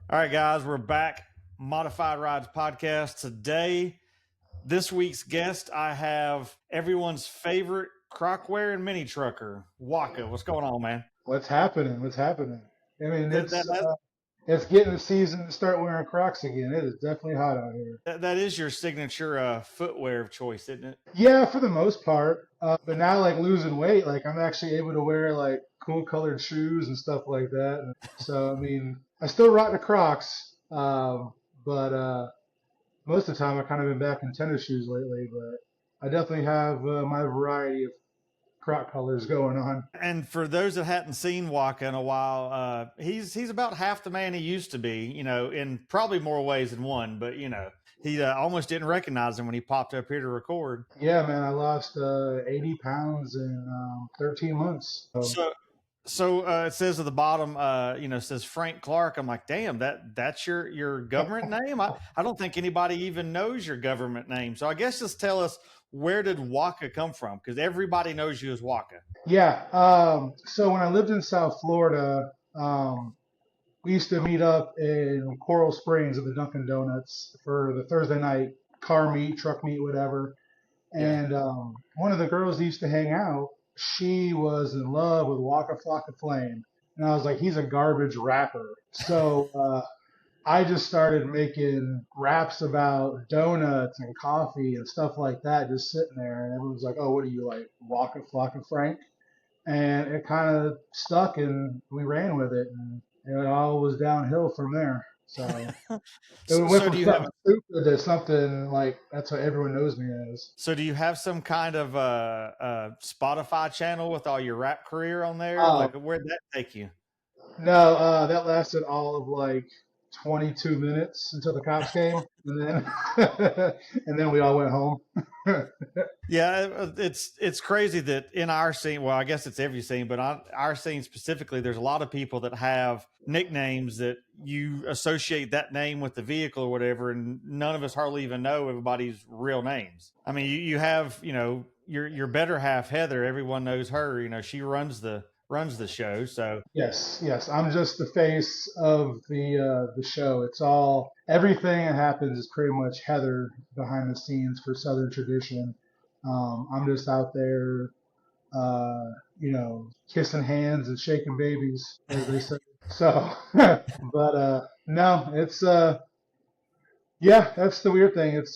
All right, guys, we're back. Modified Rides podcast. Today, this week's guest, I have everyone's favorite croc wearing mini trucker, Waka. What's going on, man? What's happening? What's happening? I mean, That that that, it's getting the season to start wearing Crocs again. It is definitely hot out here. that is your signature footwear of choice, isn't it? Yeah, for the most part. But now, like losing weight, like I'm actually able to wear like cool colored shoes and stuff like that. And so, I mean, I still rock the Crocs, but most of the time I kind of been back in tennis shoes lately. But I definitely have my variety of Croc colors going on. And for those that hadn't seen Waka in a while, he's about half the man he used to be. In probably more ways than one. But he almost didn't recognize him when he popped up here to record. Yeah, man, I lost 80 pounds in 13 months. So it says at the bottom, it says Frank Clark. I'm like, damn, that's your government name. I don't think anybody even knows your government name. So I guess just tell us, where did Waka come from? Because everybody knows you as Waka. Yeah, so when I lived in South Florida, we used to meet up in Coral Springs at the Dunkin' Donuts for the Thursday night car meet, truck meet, whatever. Yeah. And one of the girls that used to hang out, she was in love with Waka Flame. And I was like, he's a garbage rapper. So I just started making raps about donuts and coffee and stuff like that, just sitting there. And everyone's like, oh, what are you like, Waka Frank? And it kind of stuck, and we ran with it, and it all was downhill from there. So it so, went so from do you have something stupid to something like that's what everyone knows me as. so do you have some kind of Spotify channel with all your rap career on there? Uh, Like, where'd that take you? no, that lasted all of like 22 minutes until the cops came, and then and then we all went home. Yeah, it's crazy that in our scene, well, I guess it's every scene, but on our scene specifically, there's a lot of people that have nicknames that you associate that name with the vehicle or whatever, and none of us hardly even know everybody's real names. I mean, you have, your better half, Heather. Everyone knows her. She runs the show. So Yes, yes. I'm just the face of the show. It's all everything that happens is pretty much Heather behind the scenes for Southern tradition. I'm just out there, kissing hands and shaking babies, as they say. So, but no, it's yeah, that's the weird thing. It's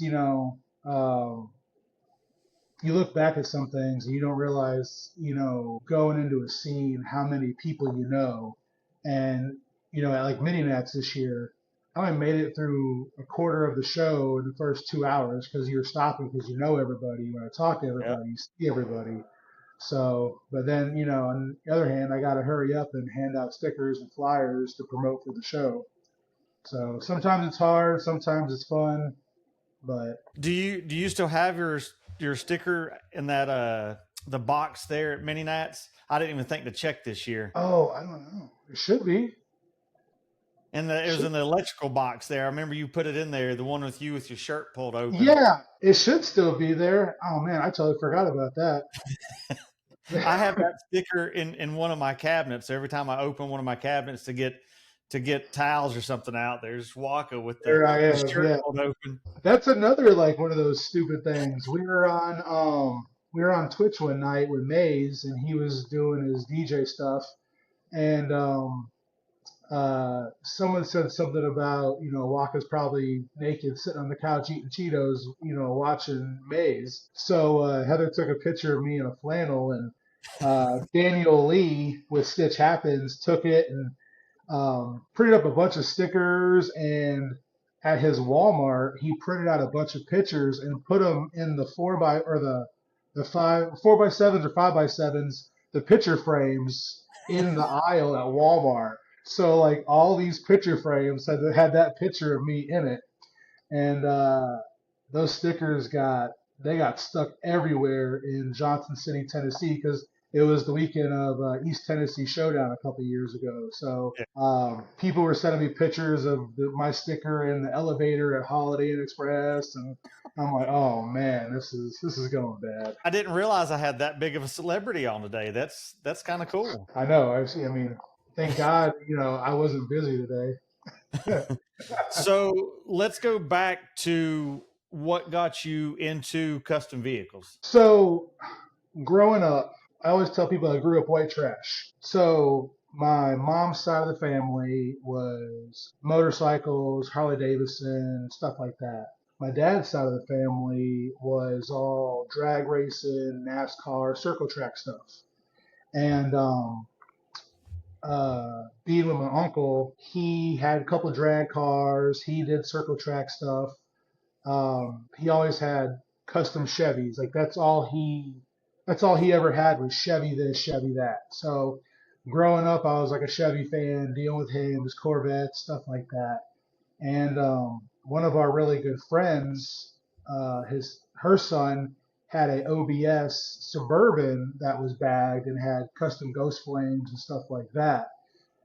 you look back at some things and you don't realize, going into a scene, how many people you know. And, at like Mini Nats this year, I only made it through a quarter of the show in the first 2 hours because you're stopping because you know everybody. You want to talk to yeah. everybody, you see everybody. So, but then, on the other hand, I got to hurry up and hand out stickers and flyers to promote for the show. So sometimes it's hard, sometimes it's fun, but Do you still have your sticker in that the box there at Mini Nats? I didn't even think to check this year. oh, I don't know. It should be. And it was in the electrical box there. I remember you put it in there, the one with you with your shirt pulled open. Yeah, it should still be there. Oh man, I totally forgot about that. I have that sticker in one of my cabinets. Every time I open one of my cabinets to get towels or something out, there's Waka with the, There I the am. shirt Yeah, pulled open. that's another like one of those stupid things. We were on Twitch one night with Maze, and he was doing his DJ stuff, and someone said something about Waka's probably naked sitting on the couch eating Cheetos, watching Maze. So Heather took a picture of me in a flannel, and Daniel Lee with Stitch Happens took it and printed up a bunch of stickers, and at his Walmart he printed out a bunch of pictures and put them in the the 4x7s or 5x7s, the picture frames in the aisle at Walmart. So like all these picture frames had that picture of me in it, and those stickers got stuck everywhere in Johnson City, Tennessee, because it was the weekend of East Tennessee Showdown a couple years ago. So Yeah. people were sending me pictures of my sticker in the elevator at Holiday Inn Express, and I'm like, oh man, this is going bad. I didn't realize I had that big of a celebrity on today. That's kind of cool. I know. I mean, thank God, I wasn't busy today. So let's go back to what got you into custom vehicles. So growing up, I always tell people I grew up white trash. So my mom's side of the family was motorcycles, Harley Davidson, stuff like that. My dad's side of the family was all drag racing, NASCAR, circle track stuff. And being with my uncle, he had a couple of drag cars. He did circle track stuff. He always had custom Chevys. Like that's all he ever had was Chevy this, Chevy that. So growing up, I was like a Chevy fan, dealing with him, his Corvettes, stuff like that. And one of our really good friends, her son had a OBS Suburban that was bagged and had custom ghost flames and stuff like that.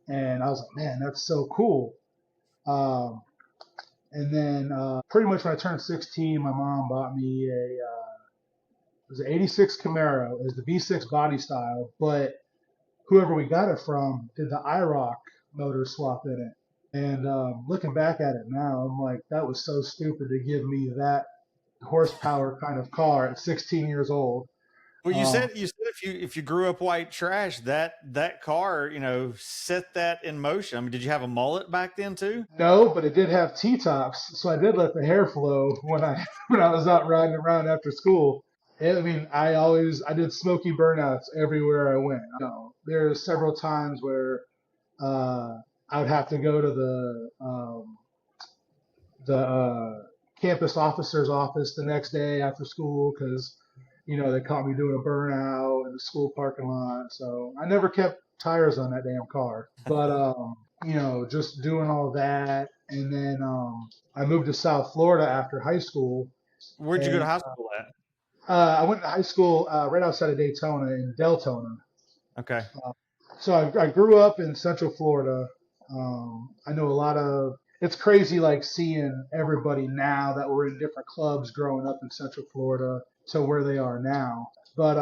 And I was like, man, that's so cool. Um, and then pretty much when I turned 16, my mom bought me it was an 86 Camaro. It was the V6 body style, but whoever we got it from did the IROC motor swap in it. And looking back at it now, I'm like, that was so stupid to give me that horsepower kind of car at 16 years old. Well, Um, you said if you grew up white trash, that car, set that in motion. I mean, did you have a mullet back then too? no, but it did have T-tops, so I did let the hair flow when I when I was out riding around after school. I mean, I did smoky burnouts everywhere I went. There's several times where I would have to go to the campus officer's office the next day after school because they caught me doing a burnout in the school parking lot. So I never kept tires on that damn car. But just doing all that, and then I moved to South Florida after high school, Where'd you go to and high school at? I went to high school right outside of Daytona in Deltona. Okay. So I grew up in Central Florida. I know a lot of. It's crazy, like seeing everybody now that were in different clubs growing up in Central Florida to where they are now. But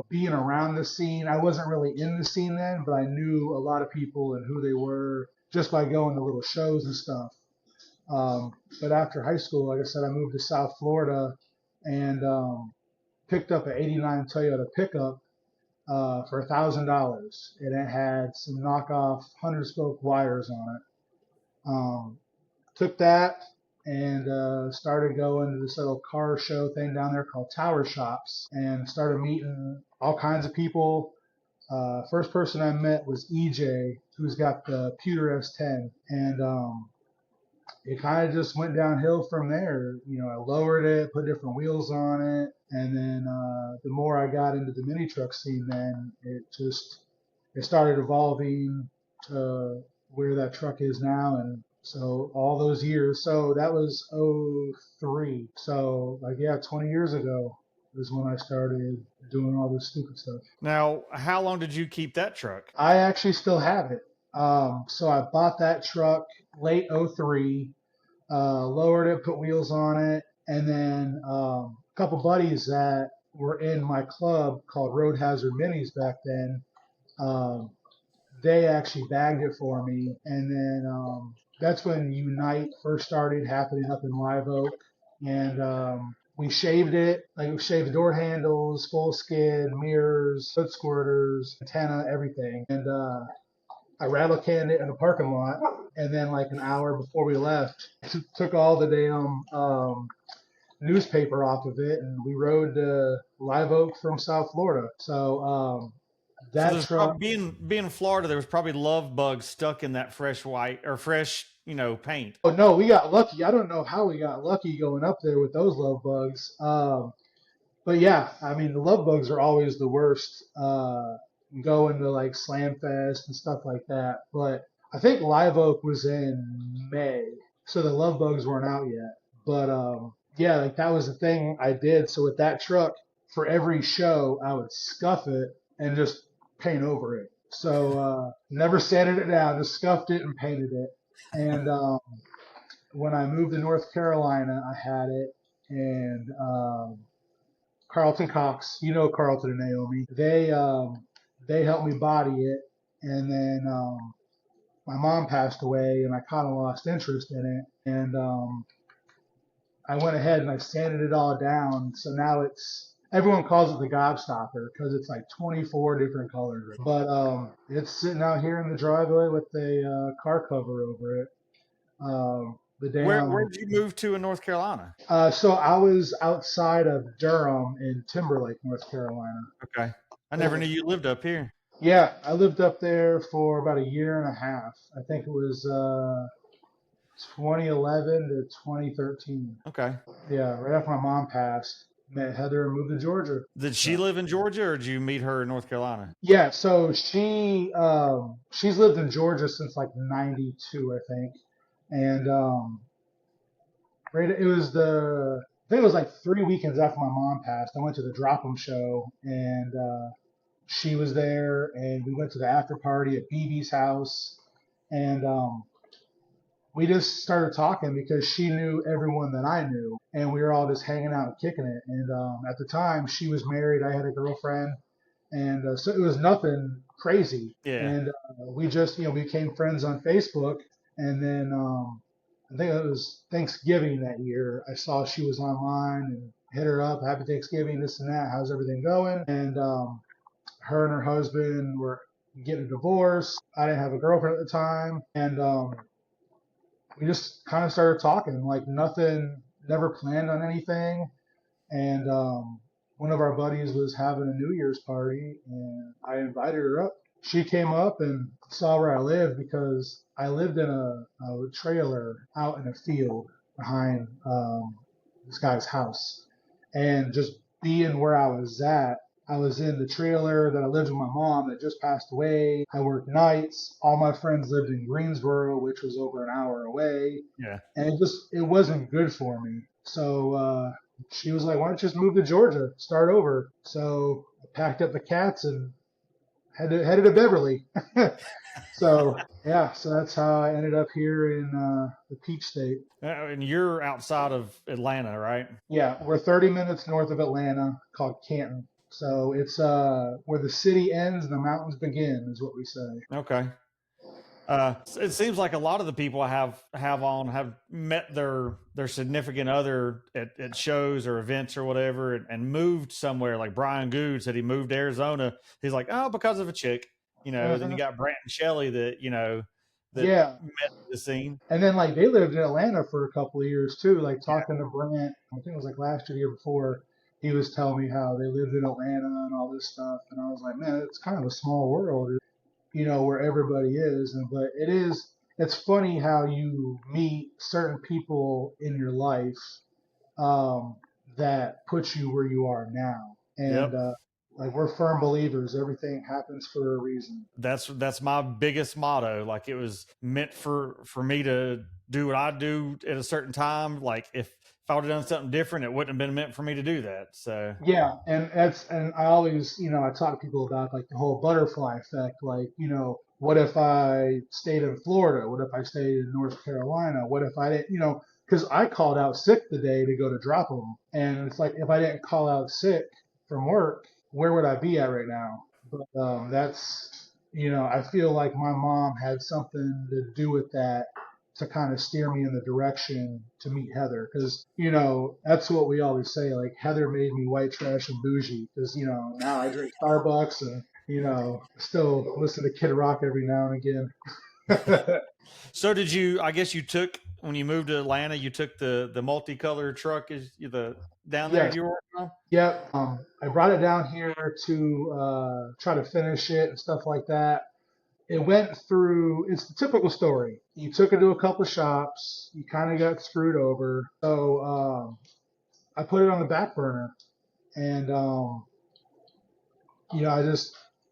being around the scene, I wasn't really in the scene then, but I knew a lot of people and who they were just by going to little shows and stuff. But after high school, like I said, I moved to South Florida and picked up an '89 Toyota pickup for $1,000, and it had some knockoff 100 spoke wires on it. Took that and started going to this little car show thing down there called Tower Shops, and started meeting all kinds of people. First person I met was EJ, who's got the Pewter S10, and it kind of just went downhill from there. I lowered it, put different wheels on it, and then the more I got into the mini truck scene, then it started evolving to where that truck is now, and so all those years. So that was '03. So like yeah, 20 years ago is when I started doing all this stupid stuff. Now, how long did you keep that truck? I actually still have it. So I bought that truck late '03, lowered it, put wheels on it, and then a couple buddies that were in my club called Road Hazard Minis back then, um, they actually bagged it for me, and then that's when Unite first started happening up in Live Oak, and we shaved it, like we shaved the door handles, full skid, mirrors, foot squirters, antenna, everything, and I rattle canned it in the parking lot, and then like an hour before we left, took all the damn newspaper off of it, and we rode to Live Oak from South Florida. So So that there's truck. probably being in Florida, there was probably love bugs stuck in that fresh white or fresh, paint. Oh no, we got lucky. I don't know how we got lucky going up there with those love bugs. But yeah, I mean the love bugs are always the worst. Going to like Slam Fest and stuff like that. But I think Live Oak was in May, so the love bugs weren't out yet. But yeah, like that was the thing I did. So with that truck, for every show, I would scuff it and just paint over it. So never sanded it down, just scuffed it and painted it. And when I moved to North Carolina, I had it, and Carlton Cox, Carlton and Naomi, they helped me body it, and then my mom passed away, and I kind of lost interest in it. And I went ahead and I sanded it all down. So now everyone calls it the Gobstopper because it's like 24 different colors. But it's sitting out here in the driveway with a car cover over it. The Where damn. did you move to in North Carolina? So I was outside of Durham in Timberlake, North Carolina. Okay. I never knew you lived up here. Yeah, I lived up there for about a year and a half. I think it was 2011 to 2013. Okay. Yeah, right after my mom passed, met Heather and moved to Georgia. Did she live in Georgia, or did you meet her in North Carolina? Yeah, so she's lived in Georgia since like '92, I think, and right, I think it was like 3 weekends after my mom passed. I went to the Drop 'em show, and she was there, and we went to the after party at BB's house, and we just started talking because she knew everyone that I knew, and we were all just hanging out and kicking it. And at the time, she was married. I had a girlfriend, and so it was nothing crazy. Yeah. And we just, became friends on Facebook. And then I think it was Thanksgiving that year. I saw she was online and hit her up. Happy Thanksgiving, this and that. How's everything going? And her and her husband were getting a divorce. I didn't have a girlfriend at the time, and we just kind of started talking, like nothing, never planned on anything. And one of our buddies was having a New Year's party, and I invited her up. She came up and saw where I lived because I lived in a trailer out in a field behind this guy's house. And just being where I was in the trailer that I lived with my mom that just passed away. I worked nights. All my friends lived in Greensboro, which was over an hour away. Yeah. And it wasn't good for me. So she was like, why don't you just move to Georgia, start over? So I packed up the cats and headed to Beverly. So that's how I ended up here in the Peach State. And you're outside of Atlanta, right? Yeah, we're 30 minutes north of Atlanta, called Canton. So it's where the city ends and the mountains begin, is what we say. Okay. It seems like a lot of the people I have met their significant other at shows or events or whatever, and moved somewhere. Like Brian Good said, he moved to Arizona. He's like, oh, because of a chick, Then you got Brant and Shelley that met the scene. And then like they lived in Atlanta for a couple of years too. Like talking to Brant, I think it was like last year, the year before. He was telling me how they lived in Atlanta and all this stuff, and I was like, man, it's kind of a small world, where everybody is. But it's funny how you meet certain people in your life that put you where you are now. And like we're firm believers, everything happens for a reason. That's my biggest motto. Like it was meant for me to do what I do at a certain time. Like if I would have done something different, it wouldn't have been meant for me to do that. So yeah, and I always, I talk to people about like the whole butterfly effect. Like, what if I stayed in Florida? What if I stayed in North Carolina? What if I didn't, because I called out sick the day to go to drop them, and it's like if I didn't call out sick from work, where would I be at right now? But that's, I feel like my mom had something to do with that, to kind of steer me in the direction to meet Heather. Because, that's what we always say. Like, Heather made me white trash and bougie. Because, now I drink Starbucks and, still listen to Kid Rock every now and again. So I guess you took, when you moved to Atlanta, you took the multicolored truck down there you were on? Yep. I brought it down here to try to finish it and stuff like that. It went through, it's the typical story. You took it to a couple of shops, you kind of got screwed over. So I put it on the back burner. And,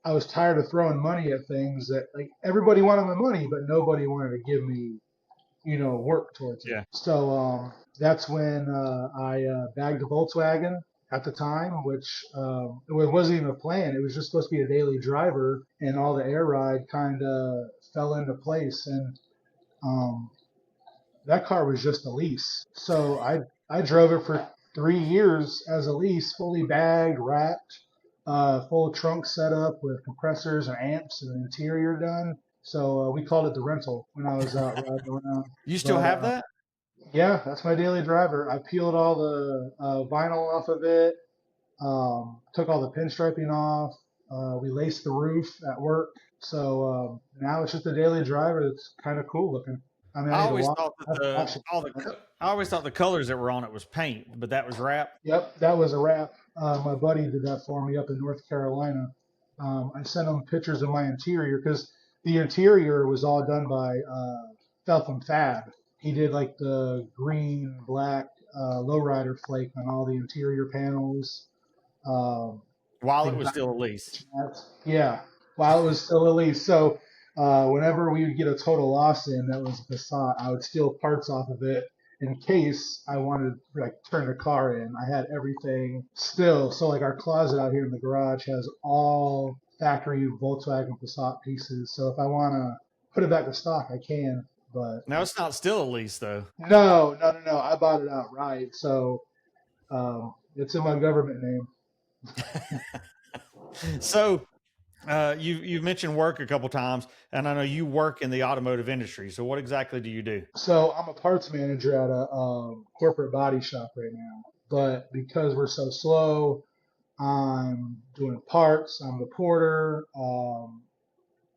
I was tired of throwing money at things that, like, everybody wanted my money, but nobody wanted to give me, work towards it. Yeah. So that's when I bagged a Volkswagen at the time, which it wasn't even a plan. It was just supposed to be a daily driver, and all the air ride kind of fell into place. And that car was just a lease. So I drove it for 3 years as a lease, fully bagged, wrapped, full trunk set up with compressors and amps and interior done. So we called it the rental when I was out riding around. You still But have that? yeah, that's my daily driver. I peeled all the vinyl off of it, took all the pinstriping off. We laced the roof at work. So now it's just a daily driver. It's kind of cool looking. I mean, I I need to always wash. thought that I have to wash it. I always thought the colors that were on it was paint, but that was wrap. Yep, that was a wrap. My buddy did that for me up in North Carolina. I sent him pictures of my interior because the interior was all done by Feltham Fab. He did like the green, black lowrider flake on all the interior panels. Um, While it things was still a lease. like that. Yeah, while it was still a lease. So whenever we would get a total loss in that was a Passat, I would steal parts off of it in case I wanted to like turn the car in. I had everything still. So like our closet out here in the garage has all factory Volkswagen Passat pieces. So if I want to put it back to stock, I can. But Now it's not still a lease though. no. I bought it outright. So it's in my government name. So you've mentioned work a couple times, and I know you work in the automotive industry. So what exactly do you do? So I'm a parts manager at a corporate body shop right now. But because we're so slow, I'm doing parts. I'm the porter.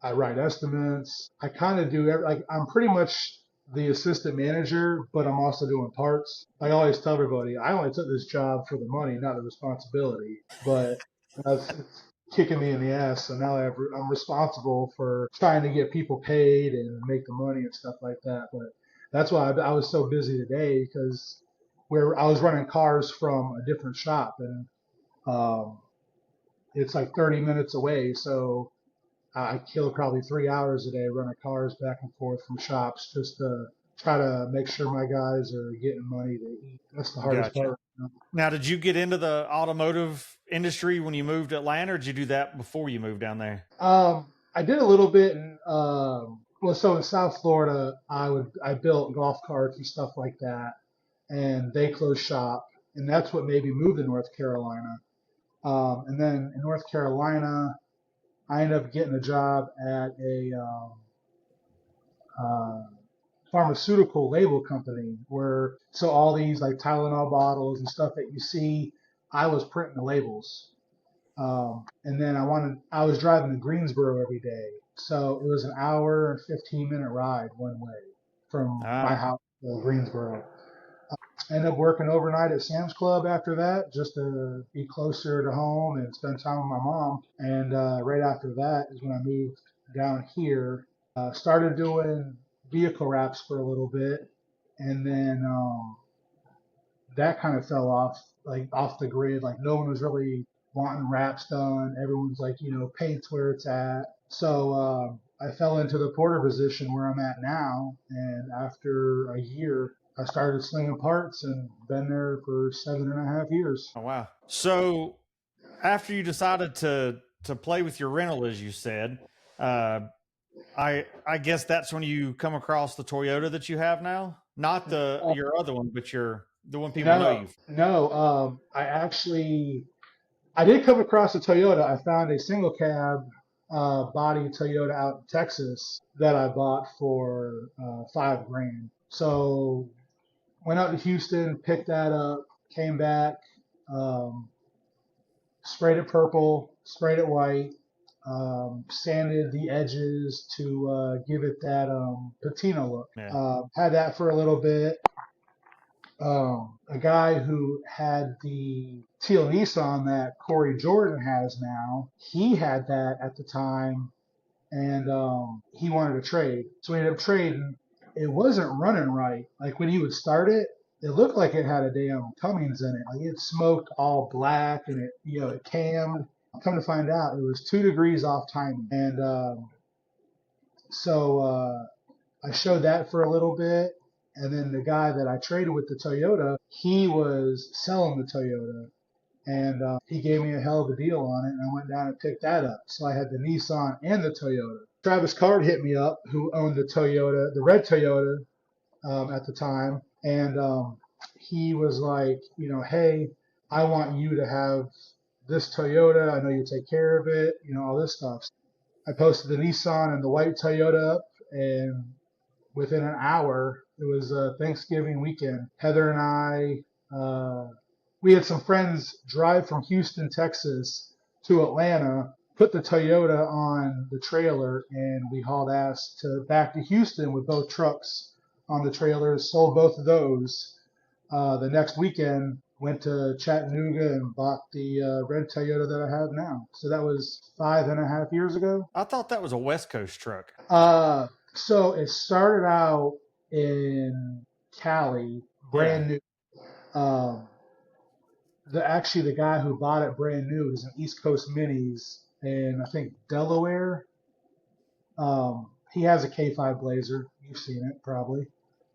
I write estimates. I kind of do like I'm pretty much the assistant manager, but I'm also doing parts. I always tell everybody I only took this job for the money, not the responsibility. But it's kicking me in the ass, so now I'm responsible for trying to get people paid and make the money and stuff like that. But that's why I was so busy today because where I was running cars from a different shop and um, it's like 30 minutes away, so I kill probably 3 hours a day running cars back and forth from shops just to try to make sure my guys are getting money to eat. That's the hardest Gotcha. part. Now, did you get into the automotive industry when you moved to Atlanta, or did you do that before you moved down there? I did a little bit in well, so in South Florida, I built golf carts and stuff like that, and they closed shop, and that's what made me move to North Carolina. And then in North Carolina, I ended up getting a job at a uh, pharmaceutical label company where so all these like Tylenol bottles and stuff that you see, I was printing the labels. And then I was driving to Greensboro every day. So it was an hour and 15-minute ride one way from my Ah, house to Greensboro. I ended up working overnight at Sam's Club after that just to be closer to home and spend time with my mom. And right after that is when I moved down here. Started doing vehicle wraps for a little bit. And then that kind of fell off, like off the grid. Like no one was really wanting wraps done. Everyone's like, paint's where it's at. So I fell into the porter position where I'm at now. And after a year, I started slinging parts and been there for 7.5 years. oh wow. So after you decided to play with your rental, as you said, uh, I guess that's when you come across the Toyota that you have now, not the Uh, your other one, but the one people know no, you. no. I did come across a Toyota. I found a single cab body Toyota out in Texas that I bought for 5 grand. So went out to Houston, picked that up, came back, um, sprayed it purple, sprayed it white, sanded the edges to give it that patina look. Yeah. Had that for a little bit. A guy who had the teal Nissan that Corey Jordan has now, he had that at the time, and he wanted to trade. So we ended up trading. It wasn't running right. Like when he would start it, it looked like it had a damn Cummins in it. Like it smoked all black and it cammed. Come to find out, it was 2 degrees off timing. And so I showed that for a little bit. And then the guy that I traded with the Toyota, he was selling the Toyota. And he gave me a hell of a deal on it. And I went down and picked that up. So I had the Nissan and the Toyota. Travis Card hit me up, who owned the Toyota, the red Toyota at the time. And he was like, hey, I want you to have this Toyota. I know you take care of it, all this stuff. I posted the Nissan and the white Toyota up, and within an hour, it was Thanksgiving weekend. Heather and we had some friends drive from Houston, Texas to Atlanta, put the Toyota on the trailer, and we hauled ass back to Houston with both trucks on the trailers, sold both of those. The next weekend, went to Chattanooga and bought the red Toyota that I have now. So that was 5.5 years ago. I thought that was a West Coast truck. So it started out in Cali, brand new. Um, the guy who bought it brand new is an East Coast Minis in I think Delaware. He has a K5 Blazer. You've seen it probably.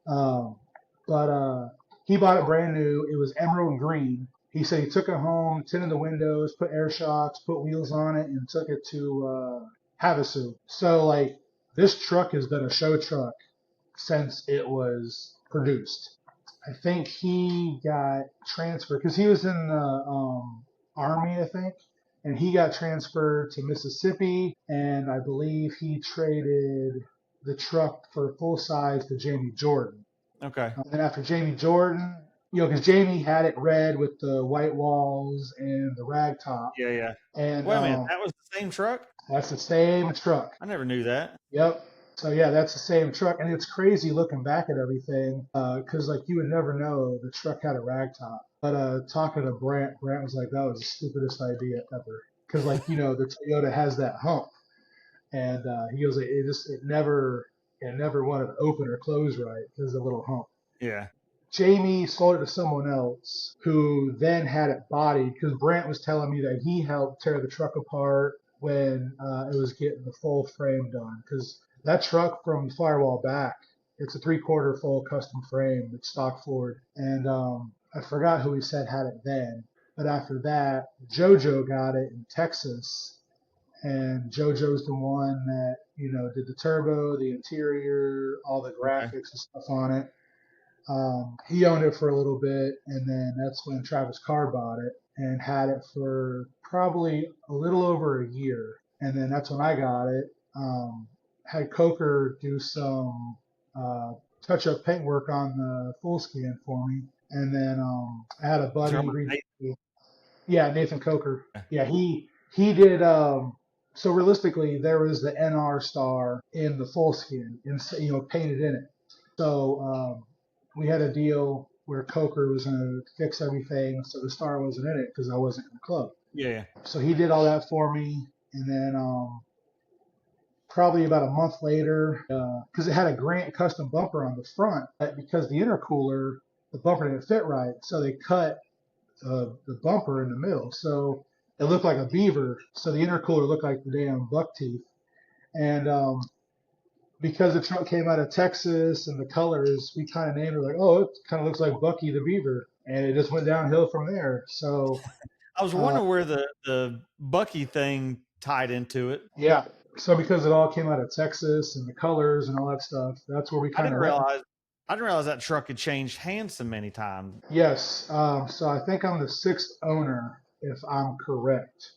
Um, but he bought it brand new. It was emerald green. He said he took it home, tinted the windows, put air shocks, put wheels on it, and took it to Havasu. So like this truck has been a show truck since it was produced. I think he got transferred because he was in the Army, I think, and he got transferred to Mississippi, and I believe he traded the truck for full size to Jamie Jordan. Okay. And then after Jamie Jordan, because Jamie had it red with the white walls and the rag top. Yeah, yeah. And Wait a minute, that was the same truck? that's the same truck. I never knew that. Yep. So yeah, that's the same truck, and it's crazy looking back at everything, because like you would never know the truck had a rag top. But talking to Brant was like, that was the stupidest idea ever, because like the Toyota has that hump, and he goes like, it never wanted to open or close right because of the little hump. Yeah. Jamie sold it to someone else who then had it bodied because Brant was telling me that he helped tear the truck apart when it was getting the full frame done because that truck from firewall back, it's a 3/4 full custom frame. It's stock Ford. And I forgot who he said had it then. But after that, JoJo got it in Texas. And JoJo's the one that, did the turbo, the interior, all the Okay. graphics and stuff on it. He owned it for a little bit. And then that's when Travis Carr bought it and had it for probably a little over a year. And then that's when I got it. Had Coker do some touch-up paint work on the full skin for me, and then I had a buddy. Yeah, Nathan Coker. Yeah, he did. So realistically, there was the NR star in the full skin, and painted in it. So we had a deal where Coker was going to fix everything, so the star wasn't in it because I wasn't in the club. Yeah. So he did all that for me, and then probably about a month later, because it had a Grant custom bumper on the front, but because the intercooler, the bumper didn't fit right, so they cut the bumper in the middle. So it looked like a beaver, so the intercooler looked like the damn buck teeth. And because the truck came out of Texas and the colors, we kind of named it like, oh, it kind of looks like Bucky the Beaver. And it just went downhill from there. So I was wondering where the Bucky thing tied into it. Yeah. So because it all came out of Texas and the colors and all that stuff, that's where we I kind didn't of went. realize that truck had changed hands so many times. Yes. So I think I'm the 6th owner, if I'm correct.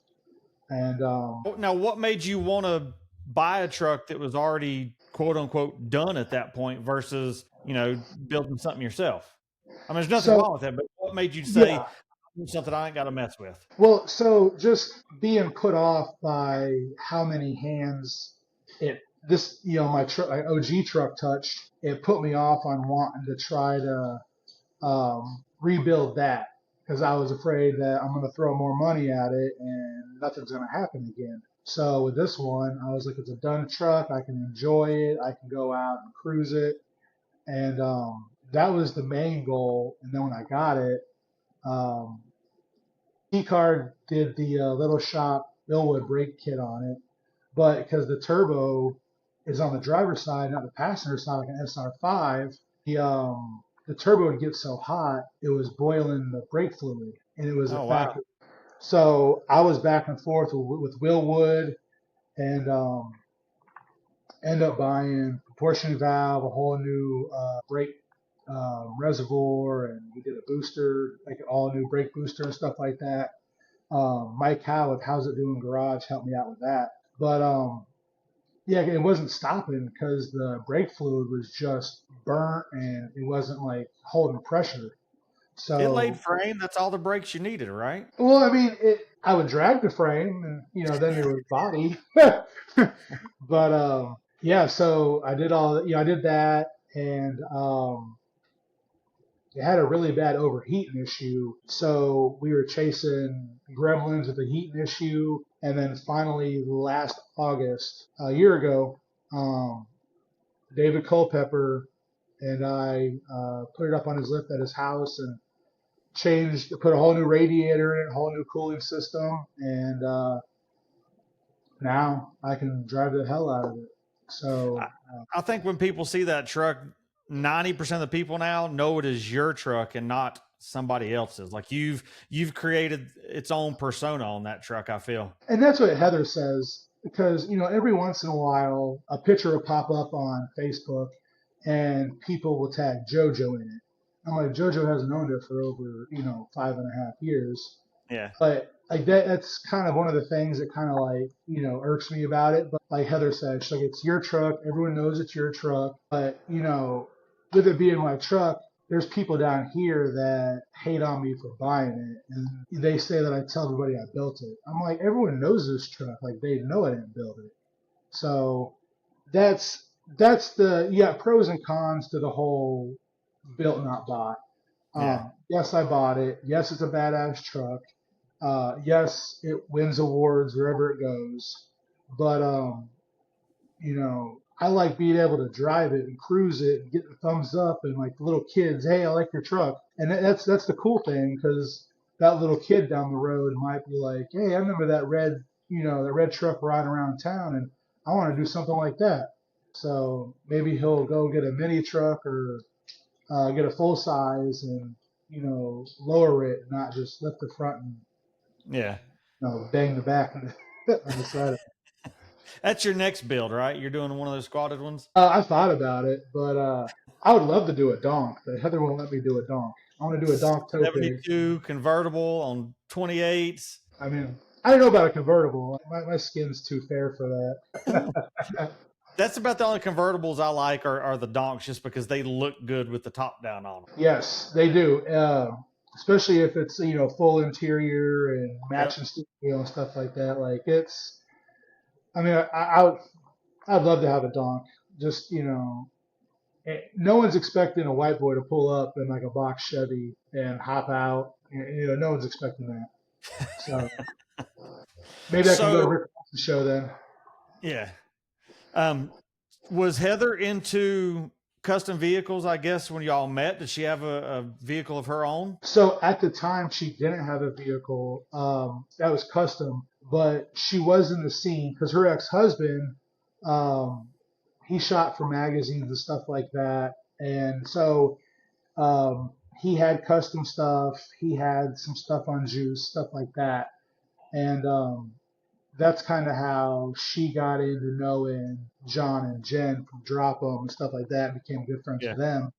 And Now, what made you want to buy a truck that was already quote unquote done at that point versus building something yourself? I mean, there's nothing wrong with that, but what made you say yeah. something I ain't got to mess with? Well, so just being put off by how many hands my OG truck touched, it put me off on wanting to try to rebuild that because I was afraid that I'm going to throw more money at it and nothing's going to happen again. So with this one, I was like, it's a done truck. I can enjoy it. I can go out and cruise it. And that was the main goal. And then when I got it, T-Card did the Little Shop Millwood brake kit on it. But because the turbo is on the driver's side, not the passenger side, like an SR5, the turbo would get so hot, it was boiling the brake fluid, and it was a factor. Wow. So I was back and forth with Will Wood, and end up buying proportioning valve, a whole new brake reservoir, and we did a booster, like an all new brake booster and stuff like that. Mike Howe with How's It Doing Garage helped me out with that. But Yeah, it wasn't stopping because the brake fluid was just burnt and it wasn't like holding pressure. It laid So, frame. That's all the brakes you needed, right? well, I mean, I would drag the frame and, then there was body. But, yeah, so I did I did that and, it had a really bad overheating issue. So we were chasing gremlins with a heating issue. And then finally, last August, a year ago, um, David Culpepper and I put it up on his lift at his house and put a whole new radiator in it, a whole new cooling system. And now I can drive the hell out of it. I, So, I think when people see that truck, 90% of the people now know it is your truck and not somebody else's. Like you've created its own persona on that truck, I feel. and that's what Heather says because every once in a while a picture will pop up on Facebook and people will tag JoJo in it. I'm like, JoJo hasn't owned it for over 5.5 years, Yeah. but like that's kind of one of the things that kind of like irks me about it. But like Heather said, she's like, it's your truck, everyone knows it's your truck, but with it being my truck, there's people down here that hate on me for buying it, and they say that I tell everybody I built it. I'm like, everyone knows this truck, like they know I didn't build it. So that's pros and cons to the whole built not bought. Yeah. Yes, I bought it. Yes, it's a badass truck. Yes, it wins awards wherever it goes. But I like being able to drive it and cruise it and get the thumbs up and like little kids, hey, I like your truck. And that's the cool thing because that little kid down the road might be like, hey, I remember that red truck riding around town, and I want to do something like that. So maybe he'll go get a mini truck or get a full size and lower it, not just lift the front and Yeah. bang the back on the side. That's your next build, right? You're doing one of those squatted ones? I thought about it, but I would love to do a donk, but Heather won't let me do a donk. I want to do a donk tope. 72 convertible on 28s. I mean, I don't know about a convertible. My skin's too fair for that. That's about the only convertibles I like are the donks just because they look good with the top down on them. Yes, they do. Especially if it's full interior and Yep. matching and stuff like that. Like it's. I mean, I'd love to have a donk. Just no one's expecting a white boy to pull up in like a box Chevy and hop out. No one's expecting that. So maybe I can go to So Rick Ross's show then. yeah. Um, was Heather into custom vehicles, I guess, when y'all met? Did she have a vehicle of her own? So at the time, she didn't have a vehicle that was custom, but she was in the scene because her ex-husband, um, he shot for magazines and stuff like that, and so he had custom stuff. He had some stuff on juice, stuff like that, and that's kind of how she got into knowing John and Jen from Drop 'Em and stuff like that. Became good friends Yeah. with them.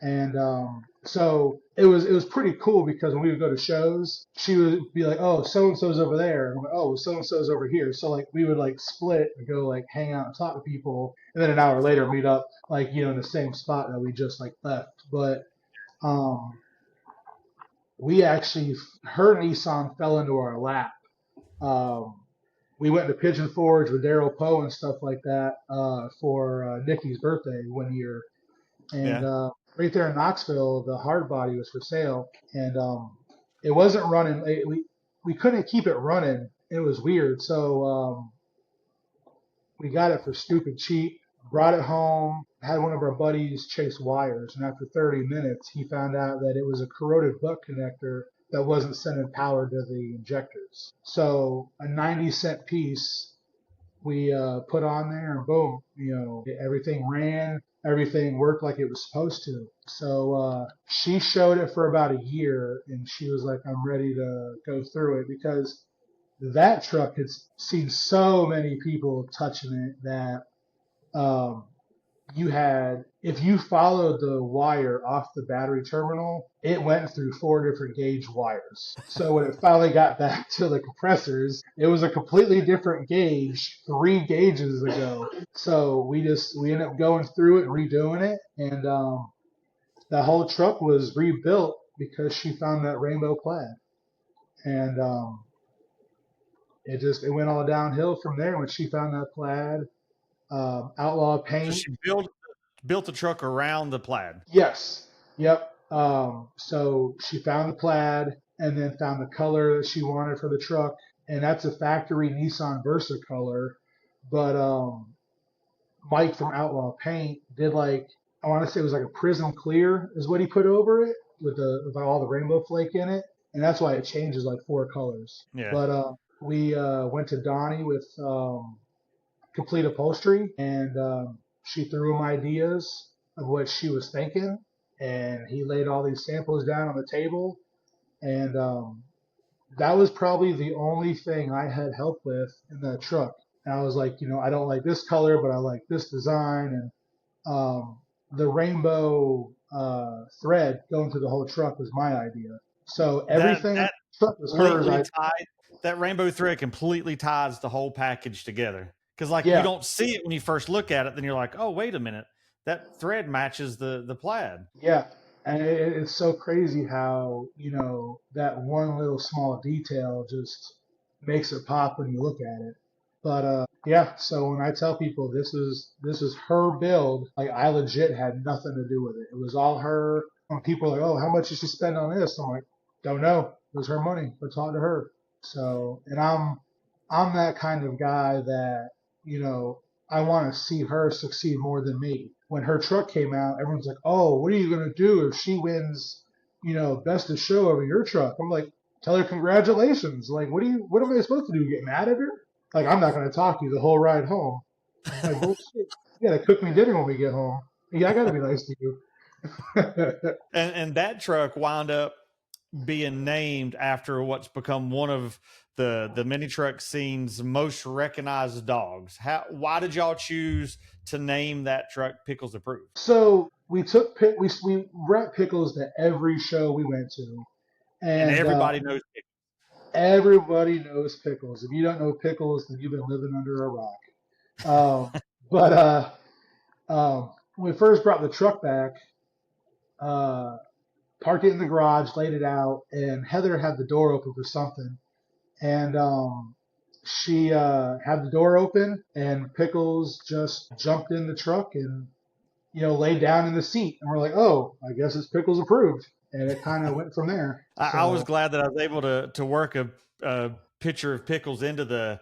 And so it was pretty cool because when we would go to shows, she would be like, "Oh, so and so's over there," and I'm like, "Oh, so and so's over here." So like we would like split and go like hang out and talk to people, and then an hour later meet up like in the same spot that we just like left. But um, we actually her Nissan fell into our lap. Um, we went to Pigeon Forge with Daryl Poe and stuff like that for Nikki's birthday one year, and Yeah. right there in Knoxville, the hard body was for sale, and it wasn't running. We couldn't keep it running. It was weird, so we got it for stupid cheap. Brought it home. Had one of our buddies chase wires, and after 30 minutes, he found out that it was a corroded butt connector that wasn't sending power to the injectors. So a 90-cent piece we put on there, and boom, everything ran, everything worked like it was supposed to. So she showed it for about a year, and she was like, "I'm ready to go through it," because that truck had seen so many people touching it that um, you had, if you followed the wire off the battery terminal, it went through 4 different gauge wires. So when it finally got back to the compressors, it was a completely different gauge 3 gauges ago. So we ended up going through it and redoing it, and the whole truck was rebuilt because she found that rainbow plaid, and it went all downhill from there when she found that plaid. Outlaw So paint. she built the truck around the plaid. Yes. Yep. So she found the plaid and then found the color that she wanted for the truck, and that's a factory Nissan Versa color. But Mike from Outlaw Paint did like, I want to say it was like a prism clear is what he put over it with all the rainbow flake in it, and that's why it changes like 4 colors. Yeah. But we went to Donnie with complete upholstery, and she threw him ideas of what she was thinking, and he laid all these samples down on the table, and that was probably the only thing I had help with in that truck. And I was like, I don't like this color, but I like this design, and the rainbow thread going through the whole truck was my idea. So That everything on that the truck was hers. completely tied that rainbow thread completely ties the whole package together. Because like you Yeah, don't see it when you first look at it, then you're like, oh wait a minute, that thread matches the plaid. yeah, and it's so crazy how that one little small detail just makes it pop when you look at it. But yeah, so when I tell people this is her build, like I legit had nothing to do with it. It was all her. When people are like, oh, how much did she spend on this? I'm like, don't know. It was her money. Let's talk to her. So, and I'm that kind of guy that you know I want to see her succeed more than me. When her truck came out, everyone's like, "Oh, what are you gonna do if she wins? Best of show over your truck?" I'm like, "Tell her congratulations." Like, what am I supposed to do? Get mad at her? Like, I'm not gonna talk to you the whole ride home. Like, bullshit. You gotta cook me dinner when we get home. Yeah, I gotta be nice to you. And that truck wound up being named after what's become one of the mini truck scene's most recognized dogs. Why did y'all choose to name that truck Pickles Approved? So we brought pickles to every show we went to, And and everybody knows Pickles. everybody knows pickles. If you don't know pickles, then you've been living under a rock. But when we first brought the truck back, uh, parked it in the garage, laid it out, and Heather had the door open for something, and she had the door open, and Pickles just jumped in the truck and laid down in the seat, and we're like, oh, I guess it's Pickles approved, and it kind of went from there. I was So glad that I was able to work a picture of Pickles into the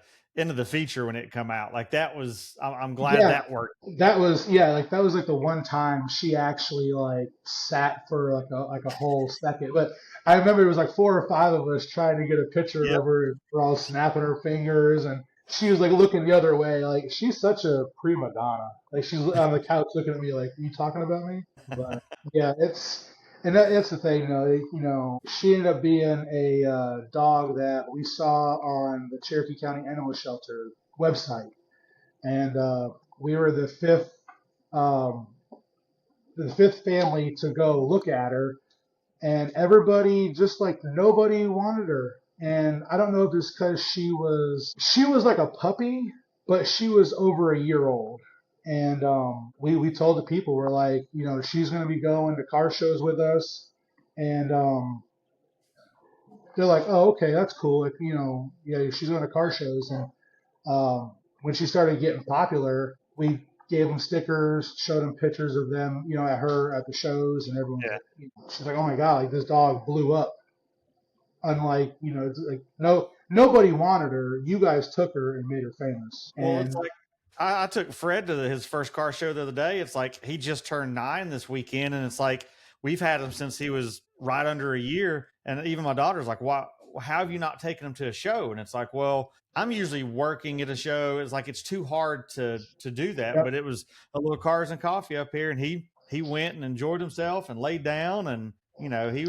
feature when it come out. Like that was I'm glad yeah, that worked. that was like the one time she actually like sat for like a whole second. But I remember it was like 4 or 5 of us trying to get a picture Yep. of her. We're all snapping her fingers, and she was like looking the other way. Like she's such a prima donna. Like she's on the couch looking at me like, "Are you talking about me?" But yeah, that's the thing. She ended up being a dog that we saw on the Cherokee County Animal Shelter website, and we were um, the fifth family to go look at her, and everybody just like nobody wanted her. And I don't know if it's because she was like a puppy, but she was over a year old. And we told the people, we're like, she's going to be going to car shows with us, and they're like, oh, okay, that's cool. Like, yeah, she's going to car shows, and when she started getting popular, we gave them stickers, showed them pictures of them, at her at the shows, and everyone's Yeah. like, she's like, oh my god, like this dog blew up. Unlike, it's like nobody wanted her. You guys took her and made her famous. Well, it's And like I took Fred to his first car show the other day. It's like he just turned 9 this weekend, and it's like we've had him since he was right under a year. And even my daughter's like, "Why? How have you not taken him to a show?" And it's like, "Well, I'm usually working at a show. It's like it's too hard to do that." yep, But it was a little cars and coffee up here, and he went and enjoyed himself and laid down, and he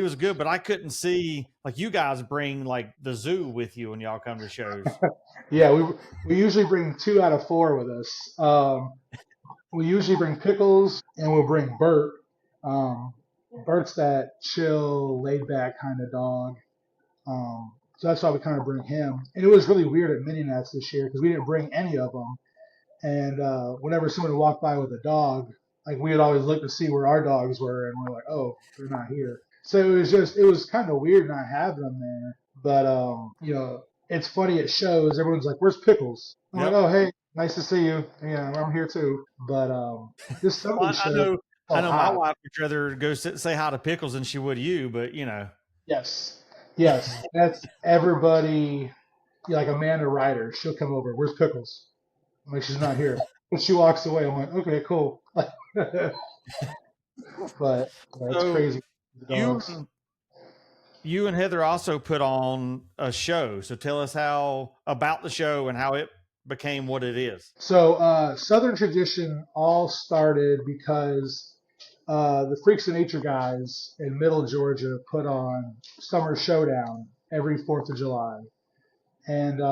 was good. But I couldn't see like you guys bring like the zoo with you when y'all come to shows. yeah, we usually bring 2 out of 4 with us. we usually bring Pickles and we'll bring Bert. Um, Bert's that chill, laid back kind of dog. So that's why we kind of bring him. And it was really weird at Mini Nats this year because we didn't bring any of them. And whenever someone would walk by with a dog, like we would always look to see where our dogs were, and we're like, oh, they're not here. So it was kind of weird not having them there. But it's funny at shows. Everyone's like, "Where's Pickles?" I'm like, Yep. "Oh, hey, nice to see you. Yeah, I'm here too." But this some of Well, these I shows know. I felt know my hot. wife would rather go say hi to Pickles than she would you, but you know. Yes, yes, that's everybody. Like Amanda Ryder, she'll come over. Where's Pickles? I'm like, she's not here. But she walks away. I'm like, okay, cool. But it's So crazy. The you dogs. and you and Heather also put on a show. So tell us how about the show and how it became what it is. So Southern Tradition all started because the Freaks of Nature guys in Middle Georgia put on Summer Showdown every 4th of July, and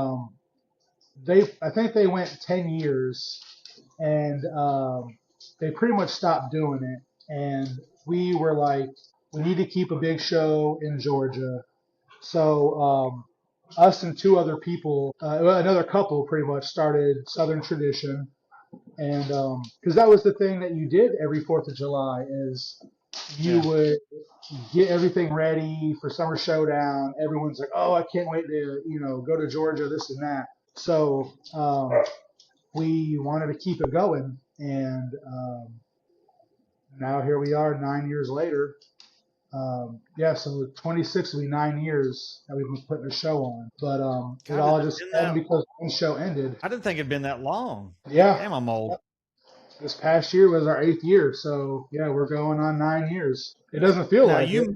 I think they went 10 years, and they pretty much stopped doing it. And we were like, we need to keep a big show in Georgia. So us and two other people, another couple, pretty much started Southern Tradition, and because that was the thing that you did every 4th of July is you Yeah. would get everything ready for Summer Showdown. Everyone's like, oh, I can't wait to go to Georgia, this and that. So we wanted to keep it going, and now here we are 9 years later. Yeah, so 26 will be 9 years that we've been putting a show on. But it God, has all it just been happened that? because one show ended. I didn't think it'd been that long. Yeah, Damn, I'm old. this past year was our 8th year. So yeah, we're going on 9 years. It doesn't feel Now like it.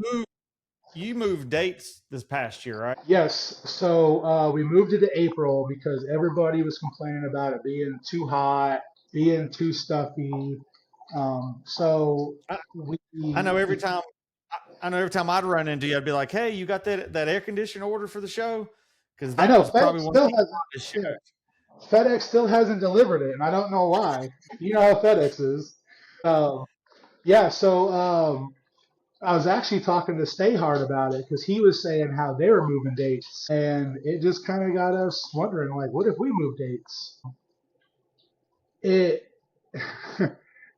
you moved dates this past year, right? Yes, so we moved it to April because everybody was complaining about it being too hot, being too stuffy. So I, we, I know every time I know every time I'd run into you, I'd be like, "Hey, you got that air conditioner order for the show?" Because I that know was FedEx probably one of still the hasn't. hottest Yeah, shows. FedEx still hasn't delivered it, and I don't know why. You know how FedEx is. Um, yeah, so I was actually talking to Stay Hard about it because he was saying how they were moving dates, and it just kind of got us wondering, like, what if we move dates? It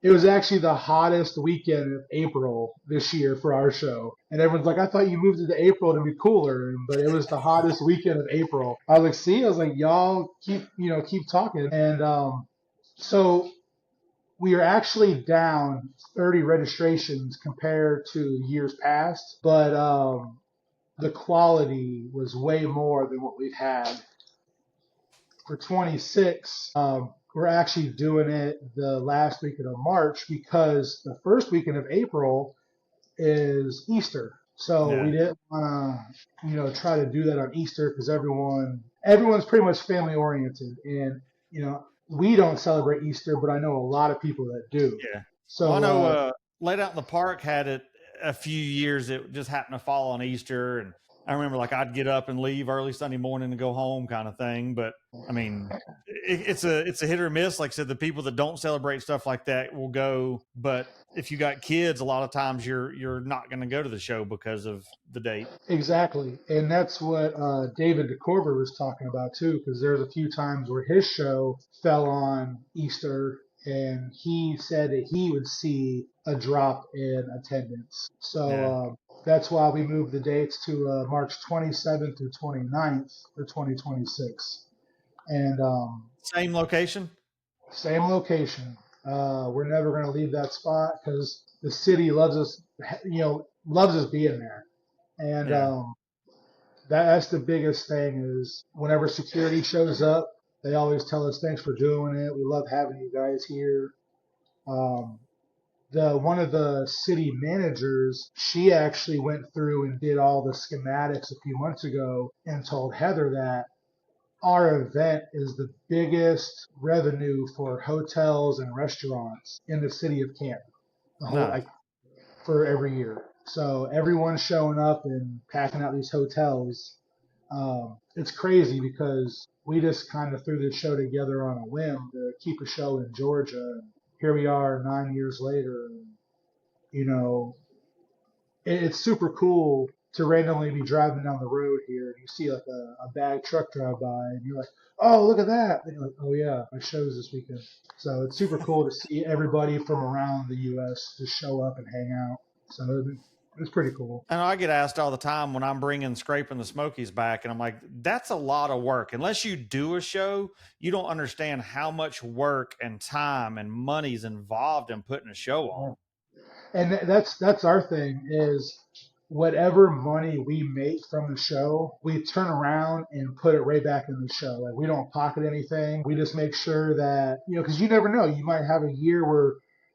it was actually the hottest weekend of April this year for our show, and everyone's like, "I thought you moved it to April to be cooler," but it was the hottest weekend of April. I was like, "See," I was like, "Y'all keep talking," and so we are actually down 30 registrations compared to years past, but the quality was way more than what we've had for 26. We're actually doing it the last weekend of March because the first weekend of April is Easter. So we Yeah, didn't want to, try to do that on Easter because everyone's pretty much family oriented, and we don't celebrate Easter, but I know a lot of people that do. yeah. Well, I So know Laid Out in the Park had it a few years. It just happened to fall on Easter, and I remember like I'd get up and leave early Sunday morning to go home, kind of thing. But I mean, it's a hit or miss. Like I said, the people that don't celebrate stuff like that will go, but if you got kids, a lot of times you're not going to go to the show because of the date. exactly, and that's what David DeCorver was talking about too, because there's a few times where his show fell on Easter, and he said that he would see a drop in attendance. So Yeah, that's why we moved the dates to March 27th through 29th for 2026, and same location. same location. We're never going to leave that spot because the city loves us, loves us being there, and Yeah, that's the biggest thing is whenever security shows up, they always tell us thanks for doing it. We love having you guys here. Um, the one of the city managers, she actually went through and did all the schematics a few months ago and told Heather that our event is the biggest revenue for hotels and restaurants in the city of Canton. The whole no, like for every year. So everyone's showing up and packing out these hotels. It's crazy because we just kind of threw this show together on a whim to keep a show in Georgia. here we are 9 years later. And, you know, it's super cool to randomly be driving down the road here and you see like a bag truck drive by and you're like, oh, look at that. And you're like, oh, yeah, my show's this weekend. So it's super cool to see everybody from around the U.S. just show up and hang out. So it's pretty cool. And I get asked all the time when I'm bringing Scraping the Smokies back, and I'm like, that's a lot of work. Unless you do a show, you don't understand how much work and time and money's involved in putting a show on. And that's our thing is whatever money we make from the show, we turn around and put it right back in the show. Like we don't pocket anything. We just make sure that because you never know. You might have a year where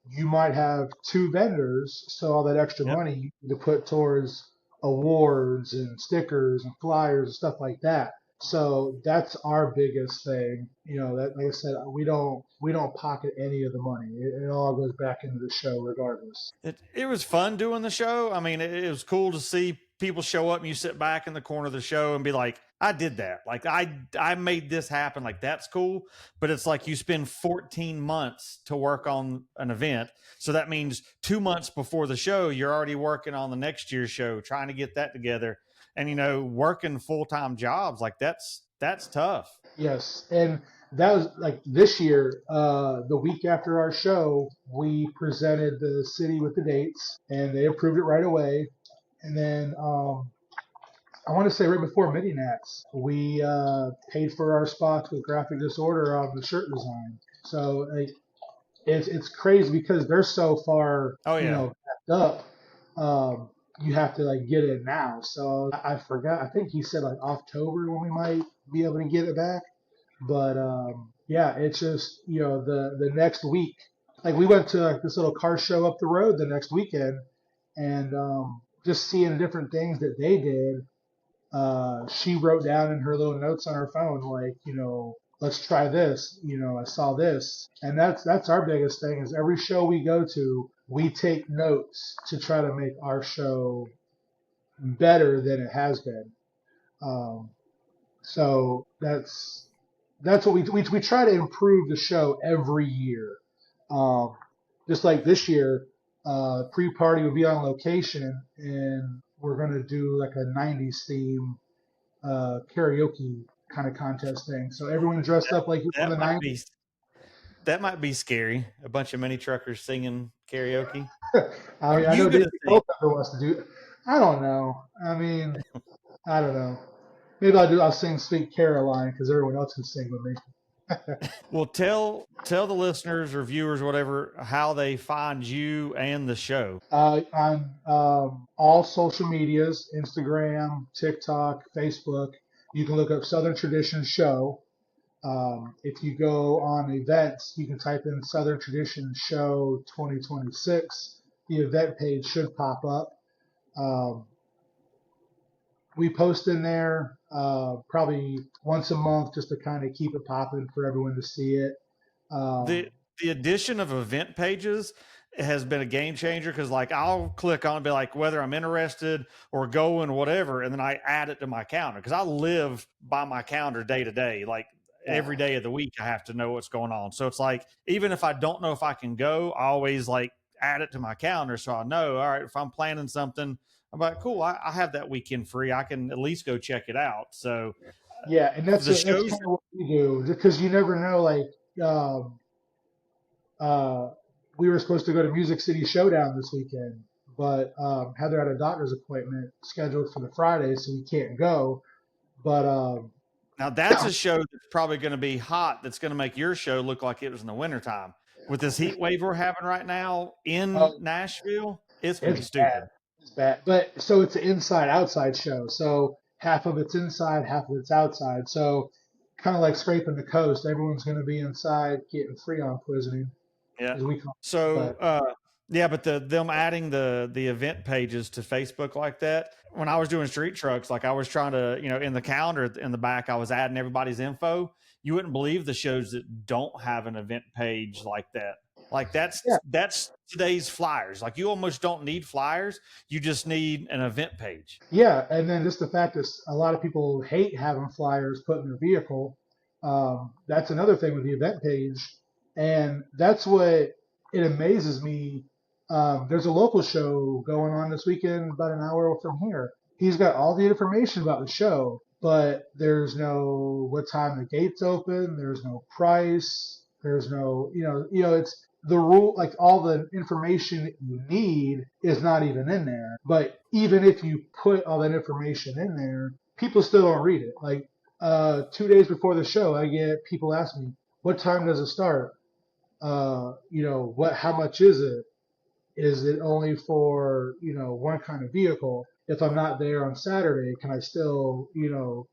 you might have two vendors, so all that extra Yep. money you need to put towards awards and stickers and flyers and stuff like that. So that's our biggest thing. That like I said, we don't pocket any of the money. It all goes back into the show regardless. It was fun doing the show. I mean, it was cool to see people show up and you sit back in the corner of the show and be like, I did that. Like I made this happen. Like that's cool. But it's like you spend 14 months to work on an event. So that means 2 months before the show, you're already working on the next year's show, trying to get that together. And working full-time jobs, like that's tough. Yes, and that was like this year. The week after our show, we presented the city with the dates, and they approved it right away. And then I want to say right before Midinats, we paid for our spots with graphic disorder on the shirt design. So like, it's crazy because they're so far, Oh yeah. backed up. You have to like get it now. So I forgot. I think he said like October when we might be able to get it back. But yeah, it's just the next week. Like we went to like this little car show up the road the next weekend, and just seeing different things that they did. She wrote down in her little notes on her phone like let's try this. I saw this, and that's our biggest thing is every show we go to, we take notes to try to make our show better than it has been. Um, so that's what we try to improve the show every year. Um, just like this year, pre-party will be on location, and we're gonna do like a '90s theme karaoke kind of contest thing. So everyone dressed up like from That the might '90s. be that might be scary. A bunch of mini truckers singing karaoke. I Are mean, I you know gonna David sing? Culpepper wants to do. I don't know. I mean, I don't know. Maybe I'll sing "Sweet Caroline" because everyone else can sing with me. Well, tell the listeners or viewers, whatever, how they find you and the show. On all social medias, Instagram, TikTok, Facebook. You can look up Southern Tradition Show. If you go on events, you can type in Southern Tradition Show 2026. The event page should pop up. Um, we post in there probably once a month just to kind of keep it popping for everyone to see it. the Um, the addition of event pages has been a game changer because like I'll click on and be like whether I'm interested or going whatever, and then I add it to my calendar because I live by my calendar day to day. Like every yeah, day of the week, I have to know what's going on. So it's like even if I don't know if I can go, I always like add it to my calendar so I know. All right, if I'm planning something, I'm like, cool. I have that weekend free. I can at least go check it out. So yeah, and the that's shows. kind of what we do because you never know. Like um, uh, we were supposed to go to Music City Showdown this weekend, but Heather had a doctor's appointment scheduled for the Friday, so we can't go. But Now that's a show that's probably going to be hot. That's going to make your show look like it was in the wintertime. With this heat wave we're having right now in uh, Nashville, it's going to be it's bad. stupid. It's bad. But so it's an inside outside show. So half of it's inside, half of it's outside. So kind of like scraping the coast. Everyone's going to be inside getting freon poisoning, Yeah. as we call it. So, But yeah, but them adding the event pages to Facebook like that. When I was doing street trucks, like I was trying to, in the calendar in the back, I was adding everybody's info. You wouldn't believe the shows that don't have an event page like that. Like yeah, that's today's flyers. Like you almost don't need flyers. You just need an event page. yeah. And then just the fact that a lot of people hate having flyers put in their vehicle. That's another thing with the event page. And that's what it amazes me. There's a local show going on this weekend, about an hour from here. He's got all the information about the show, but there's no what time the gates open. There's no price. There's no, it's the rule. Like all the information that you need is not even in there. But even if you put all that information in there, people still don't read it. Like 2 days before the show, I get people ask me, "What time does it start? How much is it? Is it only for, one kind of vehicle? If I'm not there on Saturday, can I still,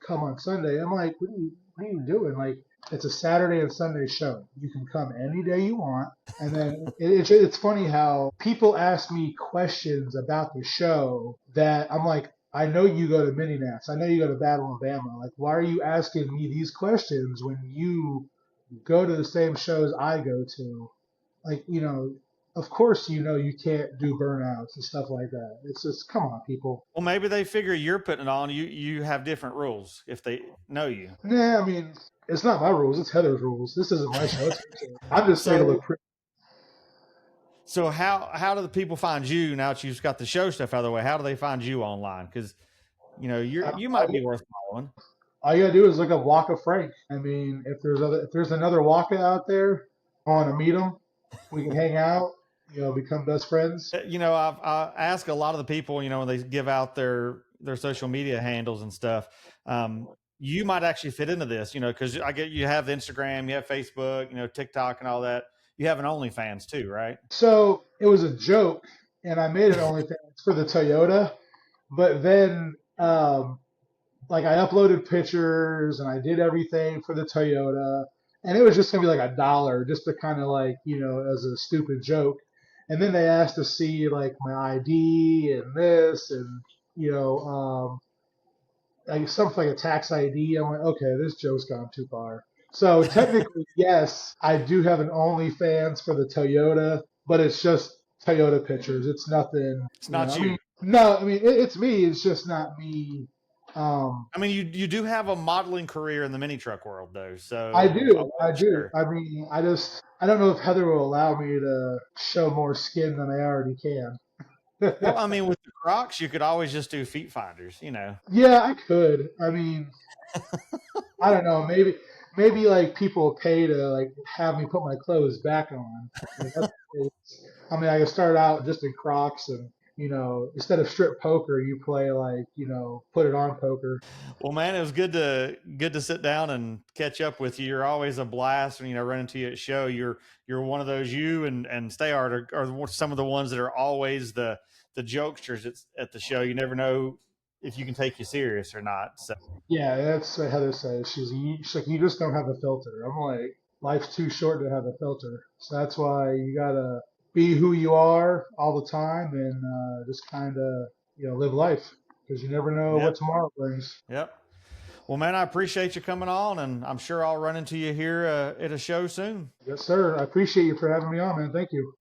come on Sunday?" I'm like, what are you doing? Like, it's a Saturday and Sunday show. You can come any day you want. And then it's funny how people ask me questions about the show that I'm like, I know you go to Mininats. I know you go to Battle Alabama. Like, why are you asking me these questions when you go to the same shows I go to? Like, of course, you can't do burnouts and stuff like that. It's just, come on, people. Well, maybe they figure you're putting it on. You have different rules if they know you. Nah, I mean, it's not my rules. It's Heather's rules. This isn't my show. It's her show. I'm just there to look So pretty. so how do the people find you now that you've got the show stuff out of the way? How do they find you online? Because you might be worth following. All you gotta do is look up Waka Frank. I mean, if there's another Waka out there, I want to meet him. We can hang out. Become best friends. I ask a lot of the people, when they give out their social media handles and stuff. You might actually fit into this, because I get you have Instagram, you have Facebook, TikTok, and all that. You have an OnlyFans too, right? So it was a joke, and I made it OnlyFans for the Toyota. But then, like, I uploaded pictures and I did everything for the Toyota, and it was just gonna be like $1 just to kind of like, as a stupid joke. And then they asked to see like my ID and this and like something like a tax ID. I'm like, okay, this joke's gone too far. So technically, yes, I do have an OnlyFans for the Toyota, but it's just Toyota pictures. It's nothing, It's not I you. mean, no, I mean it's me. It's just not me. I mean, you do have a modeling career in the mini truck world, though. I So I do, I wasn't do. sure. I mean, I don't know if Heather will allow me to show more skin than I already can. Well, I mean, with the Crocs, you could always just do feet finders. Yeah, I could. I mean, I don't know. Maybe like people pay to like have me put my clothes back on. Like I mean, I could start out just in Crocs, and instead of strip poker, you play like put it on poker. Well, man, it was good to sit down and catch up with you. You're always a blast when run into you at show. You're one of those you and Stay Art are some of the ones that are always the jokesters at the show. You never know if you can take you serious or not. So Yeah, that's what Heather says. She's like, you just don't have a filter. I'm like, life's too short to have a filter. So that's why you gotta be who you are all the time and just kind of live life because you never know what yep, tomorrow brings. yep. Well, man, I appreciate you coming on, and I'm sure I'll run into you here at a show soon. Yes, sir. I appreciate you for having me on, man. Thank you.